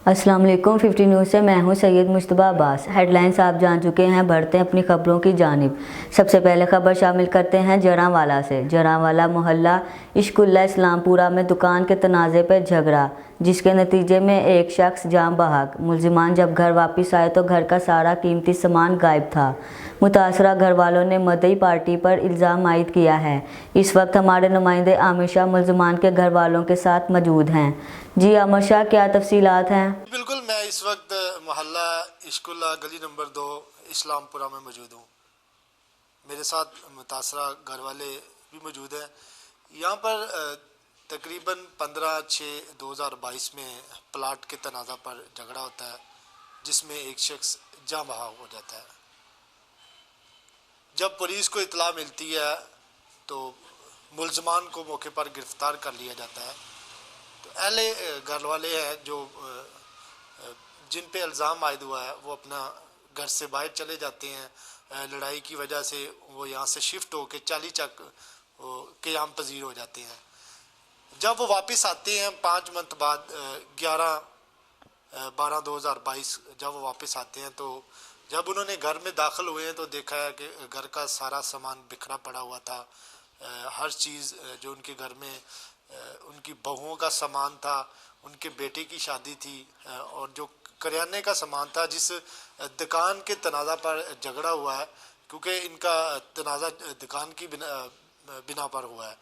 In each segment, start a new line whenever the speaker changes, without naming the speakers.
अस्सलाम वालेकुम 50 न्यूज़ से मैं हूं सैयद मुश्तबा अब्बास। हेडलाइंस आप जान चुके हैं, बढ़ते हैं अपनी खबरों की जानिब। सबसे पहले खबर शामिल करते हैं जरांवाला से। जरांवाला मोहल्ला इश्कुल्ला इस्लामपुरा में दुकान के तनाज़े पर झगड़ा, जिसके नतीजे में एक शख्स जान बहक। मुलजिमान जब घर वापस आए तो घर का सारा कीमती सामान गायब था। मुतासरा घर वालों ने मदई पार्टी पर इल्ज़ाम आयद किया है। इस वक्त हमारे नुमाइंदे आमिर शाह मुलजिमान के घर वालों के साथ मौजूद हैं। जी आमिर शाह, क्या तफसीलात हैं?
बिल्कुल, मैं इस वक्त मोहल्ला इश्कुल्ला गली नंबर 2 इस्लामपुरा में मौजूद हूँ। मेरे साथ मुतासरा घर वाले भी मौजूद हैं। यहाँ पर तकरीबन 15/6/2022 में प्लाट के तनाज़ा पर झगड़ा होता है, जिसमें एक शख्स जाँ बहक हो जाता है। जब पुलिस को इतला मिलती है तो मुलजमान को मौके पर गिरफ्तार कर लिया जाता है। तो अहले घर वाले हैं जो जिन पे इल्ज़ाम आयद हुआ है, वो अपना घर से बाहर चले जाते हैं। लड़ाई की वजह से वो यहाँ से शिफ्ट होकर चाली चक क़याम पजीर हो जाते हैं। जब वो वापस आते हैं 5 मंथ बाद 11/12/2022 जब वो वापस आते हैं, तो जब उन्होंने घर में दाखिल हुए हैं तो देखा है कि घर का सारा सामान बिखरा पड़ा हुआ था। हर चीज़ जो उनके घर में उनकी बहुओं का सामान था, उनके बेटे की शादी थी, और जो करियाने का सामान था, जिस दुकान के तनाज़ा पर झगड़ा हुआ है, क्योंकि इनका तनाज़ा दुकान की बिना पर हुआ है,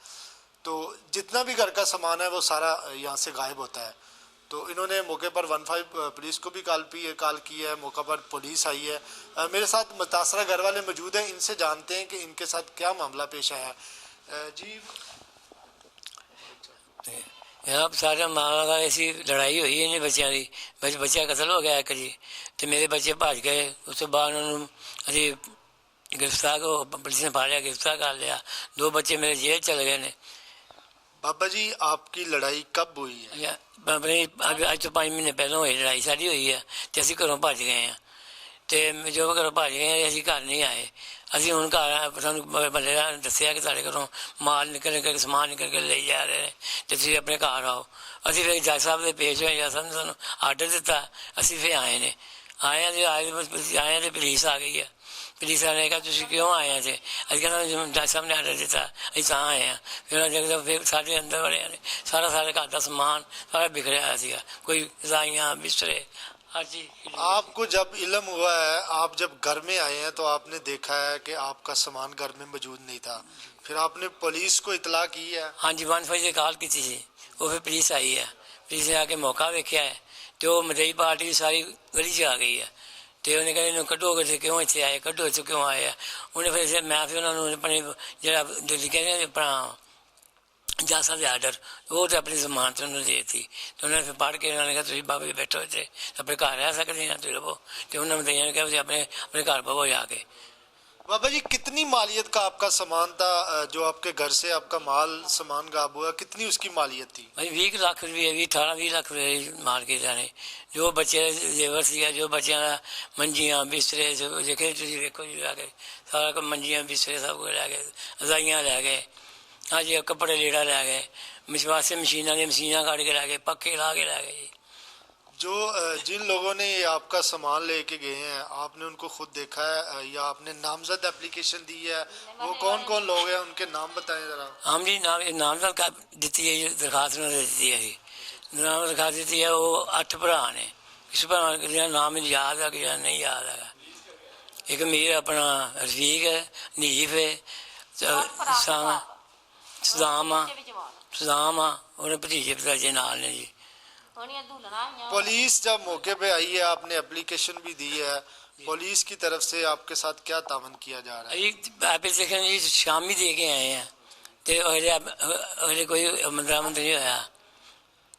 तो जितना भी घर का सामान है वो सारा यहाँ से गायब होता है। तो इन्होंने मौके पर 15 पुलिस को भी कॉल की है। मौके पर पुलिस आई है। मेरे साथ मुतासरा घर वाले मौजूद हैं, इनसे जानते हैं कि इनके साथ क्या मामला पेश आया है। जी
यहाँ सारा मामला ऐसी लड़ाई हुई है, बच्चों की बच्चा कतल हो गया एक जी, तो मेरे बच्चे भज गए। उस तो बाद उन्होंने अभी गिरफ्तार को पुलिस ने फाड़िया, गिरफ्तार कर लिया। 2 बच्चे मेरे जेल चले गए ने।
बाबा जी, आपकी लड़ाई कब हुई है?
अज तो 5 महीने पहलों हुई लड़ाई साड़ी हुई है, तो असी घरों भज गए हैं। तो जो घरों भज गए हैं, असी घर नहीं आए। ਅਸੀਂ ਹੁਣ ਘਰ ਸਾਨੂੰ ਬੰਦੇ ਨੇ ਦੱਸਿਆ ਕਿ ਸਾਡੇ ਘਰੋਂ ਮਾਲ ਨਿਕਲ ਕੇ ਸਮਾਨ ਨਿਕਲ ਕੇ ਲਈ ਜਾ ਰਹੇ ਨੇ, ਅਤੇ ਤੁਸੀਂ ਆਪਣੇ ਘਰ ਆਓ। ਅਸੀਂ ਫਿਰ ਜੱਜ ਸਾਹਿਬ ਦੇ ਪੇਸ਼ ਹੋਏ। ਜੱਜ ਸਾਹਿਬ ਨੇ ਸਾਨੂੰ ਆਰਡਰ ਦਿੱਤਾ, ਅਸੀਂ ਫਿਰ ਆਏ ਨੇ। ਆਏ ਹਾਂ ਅਤੇ ਪੁਲਿਸ ਆ ਗਈ ਹੈ। ਪੁਲਿਸ ਵਾਲੇ ਨੇ ਕਿਹਾ ਤੁਸੀਂ ਕਿਉਂ ਆਏ ਆ? ਜੇ ਅਸੀਂ ਕਹਿੰਦਾ ਜੱਜ ਸਾਹਿਬ ਨੇ ਆਰਡਰ ਦਿੱਤਾ, ਅਸੀਂ ਤਾਂ ਆਏ ਹਾਂ। ਫਿਰ ਸਾਡੇ ਅੰਦਰ ਵੜਿਆ ਨੇ, ਸਾਡੇ ਘਰ ਦਾ ਸਮਾਨ ਸਾਰਾ ਬਿਖਰਿਆ ਹੋਇਆ ਸੀਗਾ, ਕੋਈ ਰਜ਼ਾਈਆਂ, ਬਿਸਤਰੇ, हर चीज़।
आपको जब इल्म हुआ है, आप जब घर में आए हैं, तो आपने देखा है कि आपका सामान घर में मौजूद नहीं था, फिर आपने पुलिस को इतला की है?
हाँ जी, 1 बजे कॉल की थी, वो फिर पुलिस आई है। पुलिस ने आके मौका देखा है, तो मदई पार्टी सारी गली च आ गई है। तो उन्हें कहा इन्होंने कड्डो, क्यों इतने आए, कड्डो इतों क्यों आए। उन्हें फिर मैं फिर उन्होंने अपने जो लिखे अपना जज साहब के आर्डर, वो तो अपनी जमानत उन्होंने दे दी। तो उन्होंने फिर पढ़ के उन्होंने कहा तुम बाबे बैठो इतने, अपने घर रह सकते हैं, तुम रहो। तो उन्होंने बताया कहा अपने अपने घर पवो जाके।
बाबा जी, कितनी मालियत का आपका सामान था जो आपके घर से आपका माल सामान गायब हुआ? कितनी उसकी मालियत थी?
भाई 20 लाख रुपये, 18-20 लाख रुपये मार के जाने। जो बच्चे जेवर सी, जो बच्चों का मंजियाँ बिस्तरे देखे तुम देखो जी, जाके सारा कुछ मंजियाँ बिस्तरे सब कुछ लै गए, रजाइयाँ लै गए। हाँ जी, कपड़े लीड़ा लै गए, वाशिंग मशीनां काट के लै गए, पक्के ला के लै गए जी।
जो जिन लोगों ने ये आपका सामान लेके गए हैं, आपने उनको खुद देखा है या आपने नामजद एप्लीकेशन दी है? वो कौन कौन लोग हैं, उनके नाम बताएं जरा।
हम जी नामजद दी है, दरखास्त उन्होंने दी है जी, नाम दरखास्त दी है। वो 8 भरा ने, किस भरा का नाम मुझे याद है, कि नहीं याद है। एक मीर अपना रफीक है, नीफ है, सदाम आ, उन्हें भतीजे भतीजे नाल ने जी।
पुलिस जब मौके पे आई है, आपने एप्लीकेशन भी दी है, पुलिस की तरफ से आपके साथ क्या तावन किया जा रहा है?
एप्लीकेशन जी शामी दे के आए हैं, तो कोई बरामद नहीं होया।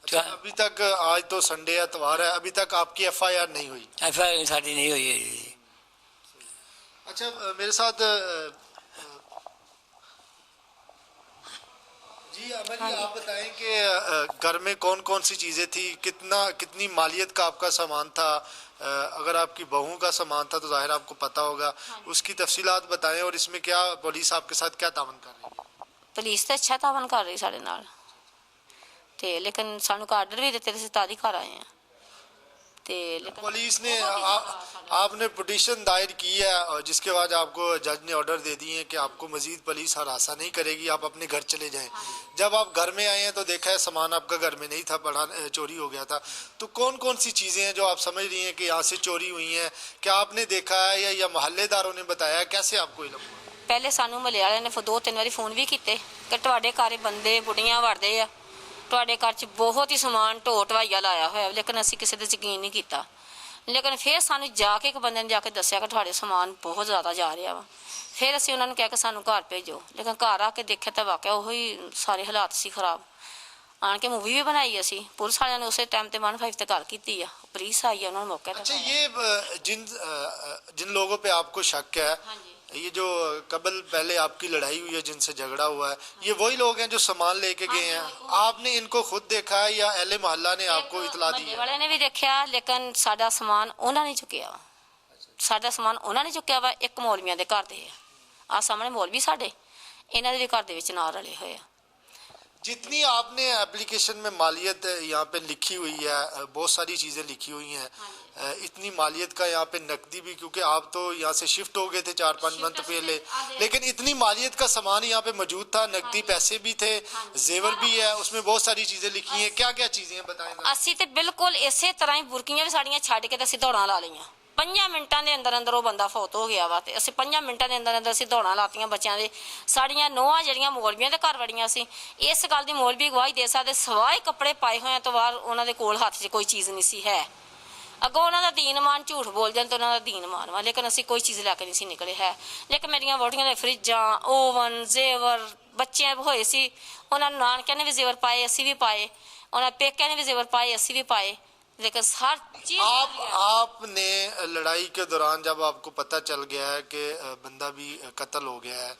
अच्छा, अभी तक, आज तो संडे एतवार है, अभी तक आपकी FIR नहीं हुई?
FIR साड़ी नहीं हुई है जी।
अच्छा, मेरे साथ जी अमर जी, आप बताएं कि घर में कौन कौन सी चीज़ें थी, कितनी मालियत का आपका सामान था? अगर आपकी बहू का सामान था तो जाहिर आपको पता होगा, उसकी तफसीलात बताएं, और इसमें क्या पुलिस आपके साथ क्या तावन कर रही है?
पुलिस तो अच्छा तावन कर रही साढ़े नाल, ते लेकिन सानू आर्डर भी दिते, असीं तां ही घर आए हैं। ਤੇ ਲੇਕਿन
पुलिस ने
बहुत ही ज़्यादा साढ़े-
आपने पिटीशन दायर की है और जिसके बाद आपको जज ने ऑर्डर दे दिए हैं कि आपको मजीद पुलिस हरासा नहीं करेगी, आप अपने घर चले जाएं। जब आप घर में आए हैं तो देखा है सामान आपका घर में नहीं था, पड़ा चोरी हो गया था। तो कौन कौन सी चीज़ें हैं जो आप समझ रही हैं कि यहाँ से चोरी हुई हैं? क्या आपने देखा है या मोहल्लेदारों ने बताया? कैसे आपको इल्म हुआ?
ਪਹਿਲੇ ਸਾਨੂੰ ਮਹੱਲੇ ਵਾਲਿਆਂ ਨੇ 2-3 ਵਾਰੀ ਫੋਨ ਵੀ ਕੀਤੇ ਕਿ ਤੁਹਾਡੇ ਘਰ ਬੰਦੇ ਬੁੱਢੀਆਂ ਵੜਦੇ ਆ, ਤੁਹਾਡੇ ਘਰ 'ਚ ਬਹੁਤ ਹੀ ਸਮਾਨ ਢੋ ਢਵਾਈਆ ਲਾਇਆ ਹੋਇਆ, ਲੇਕਿਨ ਅਸੀਂ ਕਿਸੇ 'ਤੇ ਯਕੀਨ ਨਹੀਂ ਕੀਤਾ। ਲੇਕਿਨ ਫਿਰ ਸਾਨੂੰ ਜਾ ਕੇ ਇੱਕ ਬੰਦੇ ਨੇ ਜਾ ਕੇ ਦੱਸਿਆ ਕਿ ਤੁਹਾਡੇ ਸਮਾਨ ਬਹੁਤ ਜ਼ਿਆਦਾ ਜਾ ਰਿਹਾ ਵਾ। ਫਿਰ ਅਸੀਂ ਉਹਨਾਂ ਨੂੰ ਕਿਹਾ ਕਿ ਸਾਨੂੰ ਘਰ ਭੇਜੋ, ਲੇਕਿਨ ਘਰ ਆ ਕੇ ਦੇਖਿਆ ਤਾਂ ਵਾਕਿਆ ਉਹੀ ਸਾਰੇ ਹਾਲਾਤ ਸੀ ਖਰਾਬ। ਆਣ ਕੇ ਮੂਵੀ ਵੀ ਬਣਾਈ ਅਸੀਂ, ਪੁਲਿਸ ਵਾਲਿਆਂ ਨੇ ਉਸੇ ਟਾਈਮ ਤੇ 1-5 ਤੇ ਗੱਲ ਕੀਤੀ ਆ, ਪੁਲਿਸ ਆਈ ਆ ਉਹਨਾਂ ਨੂੰ ਮੌਕੇ ਤੇ।
अच्छा, ये जिन लोगों पे आपको शक है,
ਹਾਂਜੀ
ये जो कबल पहले आपकी लड़ाई हुई है, जिनसे झगड़ा हुआ है, ये वही लोग हैं जो सामान लेके गए हैं? आपने इनको खुद देखा है या अहले मोहल्ला ने आपको इतला दी
ਮਹੱਲੇ
है?
ਵਾਲਿਆਂ ਨੇ ਵੀ ਦੇਖਿਆ, ਲੇਕਿਨ ਸਾਡਾ ਸਮਾਨ ਉਹਨਾਂ ਨੇ ਚੁੱਕਿਆ ਵਾ। ਸਾਡਾ ਸਮਾਨ ਉਹਨਾਂ ਨੇ ਚੁੱਕਿਆ ਵਾ। ਇੱਕ ਮੌਲਵੀਆਂ ਦੇ ਘਰ ਦੇ ਆ ਸਾਹਮਣੇ ਮੌਲਵੀ ਸਾਡੇ, ਇਹਨਾਂ ਦੇ ਵੀ ਘਰ ਦੇ ਵਿੱਚ ਨਾਲ ਰਲੇ ਹੋਏ ਆ।
जितनी आपने एप्लीकेशन में मालियत यहाँ पे लिखी हुई है, बहुत सारी चीज़ें लिखी हुई हैं, इतनी मालियत का यहाँ पे नकदी भी, क्योंकि आप तो यहाँ से शिफ्ट हो गए थे 4-5 मंथ पहले, लेकिन इतनी मालियत का सामान यहाँ पे मौजूद था, नकदी पैसे भी थे, जेवर भी है, उसमें बहुत सारी चीज़ें लिखी हैं। क्या क्या चीज़ें हैं बताएं जरा।
ਅਸੀਂ ਤੇ ਬਿਲਕੁਲ ਇਸੇ ਤਰ੍ਹਾਂ ਹੀ ਬੁਰਕੀਆਂ ਵੀ ਸਾਡੀਆਂ ਛੱਡ ਕੇ ਤੇ ਅਸੀਂ ਦੌੜਾਂ ਲਾ ਲਈਆਂ। 5 ਮਿੰਟਾਂ ਦੇ ਅੰਦਰ ਅੰਦਰ ਉਹ ਬੰਦਾ ਫੌਤ ਹੋ ਗਿਆ ਵਾ, ਤੇ ਅਸੀਂ 5 ਮਿੰਟਾਂ ਦੇ ਅੰਦਰ ਅੰਦਰ ਅਸੀਂ ਦੌੜਾਂ ਲਾਤੀਆਂ ਬੱਚਿਆਂ ਦੇ। ਸਾਡੀਆਂ ਨੋਹਾਂ ਜਿਹੜੀਆਂ ਮੌਲਵੀਆਂ ਦੇ ਘਰ ਵੜੀਆਂ ਸੀ, ਇਸ ਗੱਲ ਦੀ ਮੌਲਵੀ ਗਵਾਹੀ ਦੇ ਸਕਦੇ, ਸਵਾਏ ਕੱਪੜੇ ਪਾਏ ਹੋਏ ਤੋਂ ਬਾਅਦ ਉਹਨਾਂ ਦੇ ਕੋਲ ਹੱਥ 'ਚ ਕੋਈ ਚੀਜ਼ ਨਹੀਂ ਸੀ ਹੈ। ਅੱਗੋਂ ਉਹਨਾਂ ਦਾ ਦੀਨਮਾਨ ਝੂਠ ਬੋਲ ਜਾਣ ਤਾਂ ਉਹਨਾਂ ਦਾ ਦੀਨਮਾਨ ਵਾ, ਲੇਕਿਨ ਅਸੀਂ ਕੋਈ ਚੀਜ਼ ਲੈ ਕੇ ਨਹੀਂ ਸੀ ਨਿਕਲੇ ਹੈ। ਲੇਕਿਨ ਮੇਰੀਆਂ ਵਹੁਟੀਆਂ ਦੇ ਫਰਿੱਜਾਂ, ਓਵਨ, ਜ਼ੇਵਰ ਬੱਚਿਆਂ ਹੋਏ ਸੀ, ਉਹਨਾਂ ਨੂੰ ਨਾਨਕਿਆਂ ਨੇ ਵੀ ਜ਼ੇਵਰ ਪਾਏ, ਅਸੀਂ ਵੀ ਪਾਏ, ਉਹਨਾਂ ਪੇਕਿਆਂ ਨੇ ਵੀ ਜ਼ੇਵਰ ਪਾਏ, ਅਸੀਂ ਵੀ ਪਾਏ, लेकिन हर चीज
आपने लड़ाई के दौरान जब आपको पता चल गया है कि बंदा भी कत्ल हो गया है,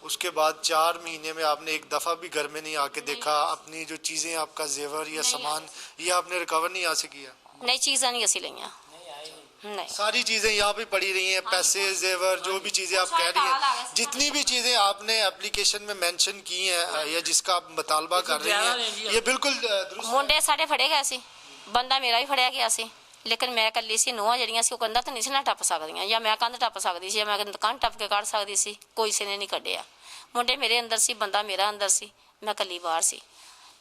उसके बाद 4 महीने में आपने एक दफ़ा भी घर में नहीं आके देखा? अपनी जो चीज़ें, आपका जेवर या सामान, ये आपने रिकवर नहीं यहाँ से किया?
नई चीज़ा नहीं असी लईयां, नहीं
सारी चीज़ें यहाँ भी पड़ी रही हैं, पैसे, जेवर, जो भी चीज़ें आप कह रही हैं, जितनी भी चीज़ें आपने एप्लीकेशन में मेंशन की हैं या जिसका आप मुतालबा कर रही हैं, ये बिल्कुल दुरुस्त है।
ਮੁੰਡੇ ਸਾਡੇ ਫੜੇ ਗਏ ਸੀ, ਬੰਦਾ ਮੇਰਾ ਵੀ ਫੜਿਆ ਗਿਆ ਸੀ, ਲੇਕਿਨ ਮੈਂ ਇਕੱਲੀ ਸੀ। ਨੋਹਾਂ ਜਿਹੜੀਆਂ ਸੀ ਉਹ ਕੰਧਾਂ ਤਾਂ ਨਹੀਂ ਸੀ ਨਾ ਟੱਪ ਸਕਦੀਆਂ, ਜਾਂ ਮੈਂ ਕੰਧ ਟੱਪ ਸਕਦੀ ਸੀ, ਜਾਂ ਮੈਂ ਦੁਕਾਨ ਟੱਪ ਕੇ ਕੱਢ ਸਕਦੀ ਸੀ, ਕੋਈ ਕਿਸੇ ਨੇ ਨਹੀਂ ਕੱਢਿਆ। ਮੁੰਡੇ ਮੇਰੇ ਅੰਦਰ ਸੀ, ਬੰਦਾ ਮੇਰਾ ਅੰਦਰ ਸੀ, ਮੈਂ ਇਕੱਲੀ ਬਾਹਰ ਸੀ।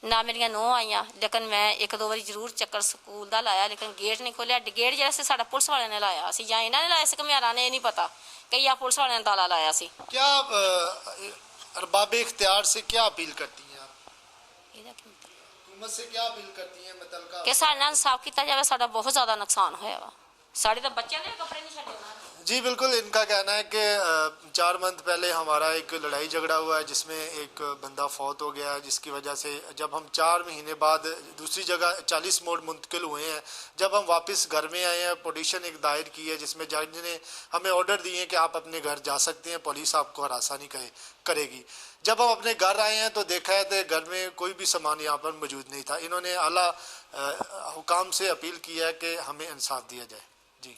ਨਾ ਮੇਰੀਆਂ ਨੋਹਾਂ ਆਈਆਂ, ਲੇਕਿਨ ਮੈਂ 1-2 ਵਾਰੀ ਜ਼ਰੂਰ ਚੱਕਰ ਸਕੂਲ ਦਾ ਲਾਇਆ, ਲੇਕਿਨ ਗੇਟ ਨਹੀਂ ਖੋਲ੍ਹਿਆ। ਗੇਟ ਜਿਹੜਾ ਸੀ ਸਾਡਾ ਪੁਲਿਸ ਵਾਲਿਆਂ ਨੇ ਲਾਇਆ ਸੀ, ਜਾਂ ਇਹਨਾਂ ਨੇ ਲਾਇਆ ਸੀ ਘੁਮਿਆਰਾਂ ਨੇ, ਇਹ ਨਹੀਂ ਪਤਾ, ਕਈ ਆ ਪੁਲਿਸ ਵਾਲਿਆਂ ਨੇ ਤਾਲਾ ਲਾਇਆ ਸੀ।
क्या अरबाब इख्तियार से क्या अपील करती हैं आप?
ਇਹਦਾ ਕੀ ਮਤਲਬ?
हुकूमत से क्या अपील करती हैं? मतलब
ਕਿ ਸਾਡੇ ਨਾਲ ਇਨਸਾਫ ਕੀਤਾ ਜਾਵੇ, ਸਾਡਾ ਬਹੁਤ ਜ਼ਿਆਦਾ ਨੁਕਸਾਨ ਹੋਇਆ ਵਾ। ਸਾਡੇ ਤਾਂ ਬੱਚਿਆਂ ਦੇ ਵੀ ਕੱਪੜੇ ਨਹੀਂ ਛੱਡੇ ਉਹਨਾਂ ਨੇ।
जी बिल्कुल, इनका कहना है कि 4 मंथ पहले हमारा एक लड़ाई झगड़ा हुआ है जिसमें एक बंदा फौत हो गया है, जिसकी वजह से जब हम 4 महीने बाद दूसरी जगह 40 मोड़ मुंतकिल हुए हैं, जब हम वापस घर में आए हैं, पिटीशन एक दायर की है जिसमें जज ने हमें ऑर्डर दिए हैं कि आप अपने घर जा सकते हैं, पुलिस आपको हरासा नहीं करेगी। जब हम अपने घर आए हैं तो देखा है कि घर में कोई भी सामान यहाँ पर मौजूद नहीं था। इन्होंने आला हुकाम से अपील की है कि हमें इंसाफ दिया जाए।